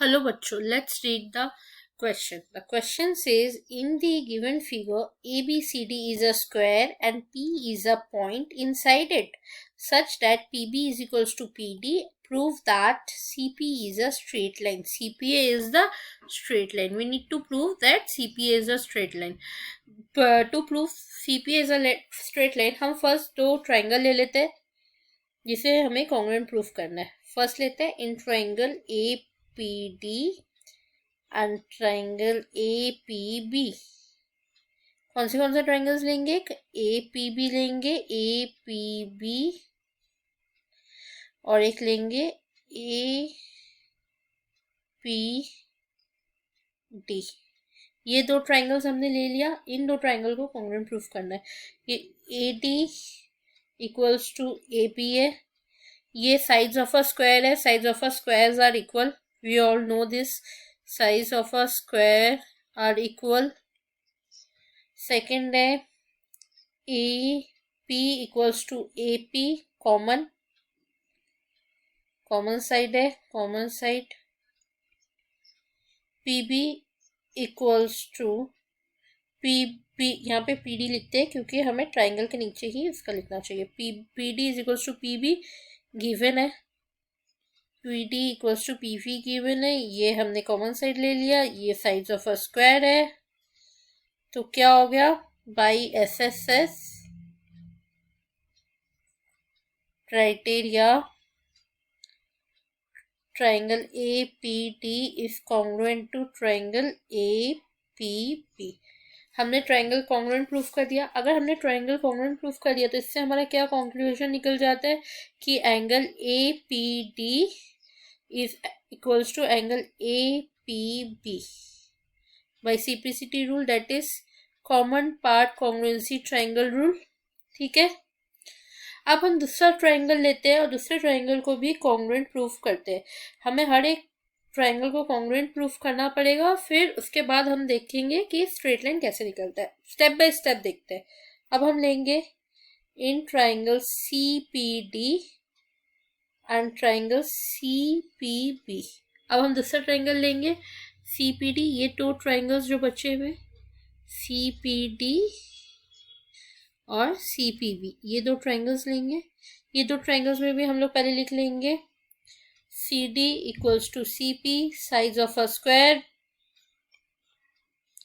Hello बच्चों, let's read the question. The question says, in the given figure, ABCD is a square and P is a point inside it, such that PB is equals to PD. Prove that CP is a straight line. CPA is the straight line. We need to prove that CPA is a straight line. To prove CPA is a straight line, हम first दो triangle ले लेते हैं जिसे हमें congruent proof करना है. First लेते हैं in triangle APD and triangle APB. कौन से ट्राइंगल्स लेंगे? APB लेंगे, APB, और एक लेंगे APD. ये दो ट्राइंगल्स हमने ले लिया. इन दो ट्राइंगल को कॉन्ग्रुएंट प्रूफ करना है. ये AD इक्वल्स टू APA. ये साइड्स ऑफ अ स्क्वायर है. Sides of a squares are equal. We all know this. साइज of a square are equal. Second है AP equals to AP, common side है, common side. PB equals to PB, यहाँ पे PD लिखते हैं क्योंकि हमें ट्राइंगल के नीचे ही इसका लिखना चाहिए. PD is equals to PB given है. PD equals to PV given है. ये हमने कॉमन साइड ले लिया. ये साइड्स ऑफ अ स्क्वायर है. तो क्या हो गया? By SSS criteria, triangle APD is congruent to triangle APB. हमने ट्राइंगल कॉन्ग्रुएंट प्रूफ कर दिया. अगर हमने ट्राइंगल कॉन्ग्रुएंट प्रूफ कर दिया तो इससे हमारा क्या कंक्लूजन निकल जाता है कि angle APD is equals to angle APB by CPCT rule, that is common part congruency triangle rule. ठीक है. अब हम दूसरा ट्राइंगल लेते हैं और दूसरे ट्राइंगल को भी कॉन्ग्रुएंट प्रूफ करते हैं. हमें हर एक ट्राइंगल को कॉन्ग्रुएंट प्रूफ करना पड़ेगा. फिर उसके बाद हम देखेंगे कि स्ट्रेट लाइन कैसे निकलता है. स्टेप बाय स्टेप देखते हैं. अब हम लेंगे in triangle CPD and triangle CPB. अब हम दूसरा ट्राइंगल लेंगे CPD. ये दो ट्राइंगल्स जो बचे हुए CPD और CPB, ये दो ट्राइंगल्स लेंगे. ये दो ट्राइंगल्स में भी हम लोग पहले लिख लेंगे CD equals to CP, size of a square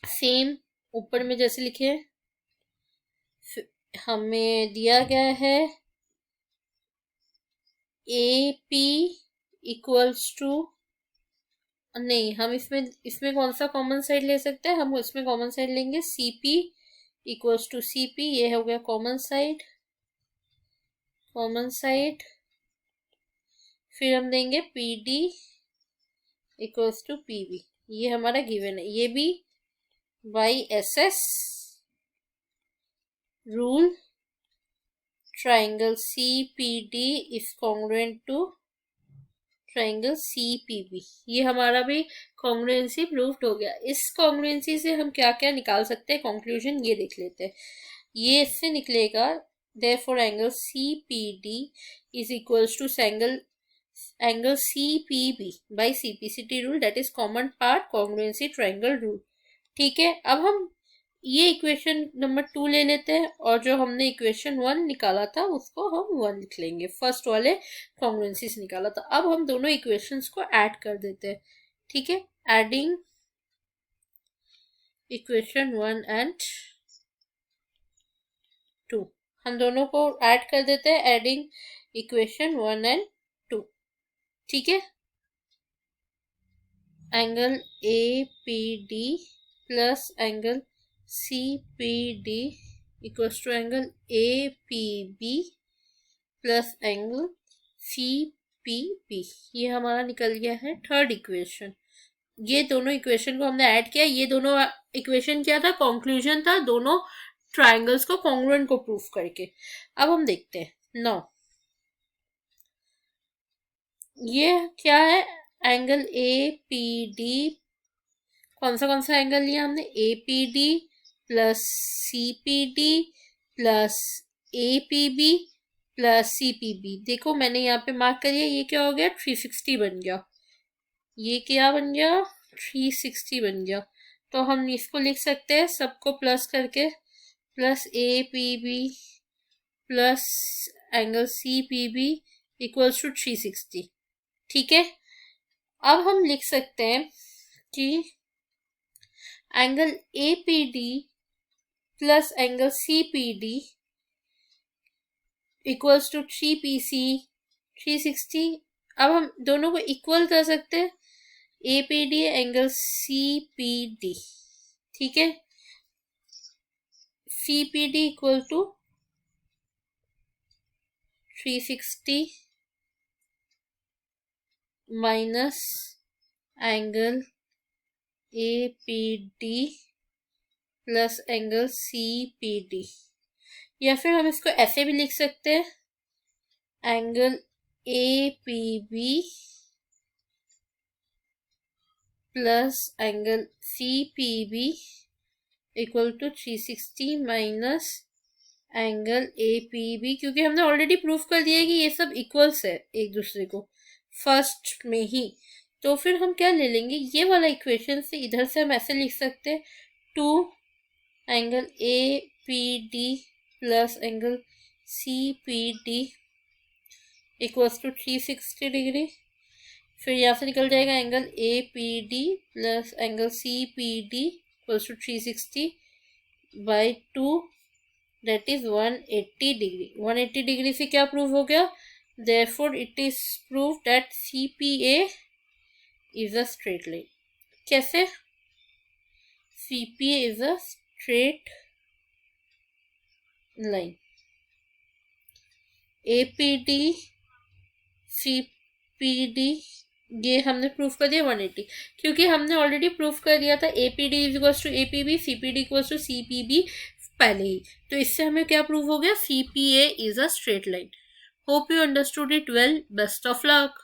same ऊपर में जैसे लिखे हमें दिया गया है. AP इक्वल्स टू, नहीं, हम इसमें कौन सा कॉमन साइड ले सकते हैं? हम इसमें कॉमन साइड लेंगे CP इक्वल्स टू CP. ये हो गया कॉमन साइड. फिर हम देंगे PD इक्वल्स टू PB. ये हमारा गिवन है. ये भी by SS rule triangle CPD is congruent to triangle CPB. ये हमारा भी कॉन्ग्रुएंसी प्रूव्ड हो गया. इस कॉन्ग्रुएंसी से हम क्या क्या निकाल सकते हैं कंक्लूजन, ये देख लेते हैं. ये इससे निकलेगा therefore angle CPD is equals to angle CPB by CPCT rule, that is common part congruency triangle rule. ठीक है. अब हम ये इक्वेशन नंबर 2 ले लेते हैं और जो हमने इक्वेशन 1 निकाला था उसको हम 1 लिख लेंगे. फर्स्ट वाले कॉन्ग्रुएंसी से निकाला था. अब हम दोनों इक्वेशंस को ऐड कर देते हैं. ठीक है. एडिंग इक्वेशन 1 एंड 2, हम दोनों को ऐड कर देते हैं. Adding equation 1 and 2. ठीक है. Angle APD plus angle CPD equals to angle APB plus angle CPB. ये हमारा निकल गया है थर्ड इक्वेशन. ये दोनों इक्वेशन को हमने ऐड किया. ये दोनों इक्वेशन क्या था? कंक्लूजन था दोनों ट्राइंगल्स को कॉन्ग्रुएंट को प्रूफ करके. अब हम देखते हैं. नाउ ये क्या है? Angle APD. कौन सा एंगल लिया हमने? APD plus CPD plus APB plus CPB. देखो मैंने यहाँ पे मार्क कर दिया. ये क्या हो गया? 360 बन गया. ये क्या बन गया, 360 बन गया। तो हम इसको लिख सकते हैं सबको प्लस करके, plus A P B plus angle C P B equals to 360। ठीक है, अब हम लिख सकते हैं कि angle A P D plus angle C P D equals to 3PC 360। अब हम दोनों को इक्वल कर सकते हैं, A P D angle C P D. ठीक है, C P D equal to 360 minus angle A P D plus angle C P D. या फिर हम इसको ऐसे भी लिख सकते हैं, angle A P B plus angle C P B equal to 360 minus angle A P B, क्योंकि हमने ऑलरेडी प्रूफ कर दिया है कि ये सब इक्वल्स है एक दूसरे को फर्स्ट में ही। तो फिर हम क्या ले लेंगे, ये वाला इक्वेशन से इधर से हम ऐसे लिख सकते हैं, 2 angle A P D plus angle C P D equals to 360 degree. फिर यहाँ से निकल जाएगा angle A P D plus angle C P D equals to 360 by 2, that is 180 degree. 180 degree से क्या प्रूव हो गया, therefore it is prove that C P A is a straight line. कैसे, C P A is a straight line. A P D C P D ये हमने proof कर दिया 180, क्योंकि हमने ऑलरेडी प्रूफ कर दिया था A P D is equals to A P B, C P D equals to C P B पहले ही। तो इससे हमें क्या प्रूव हो गया, C P A is a straight line. Hope you understood it well, best of luck.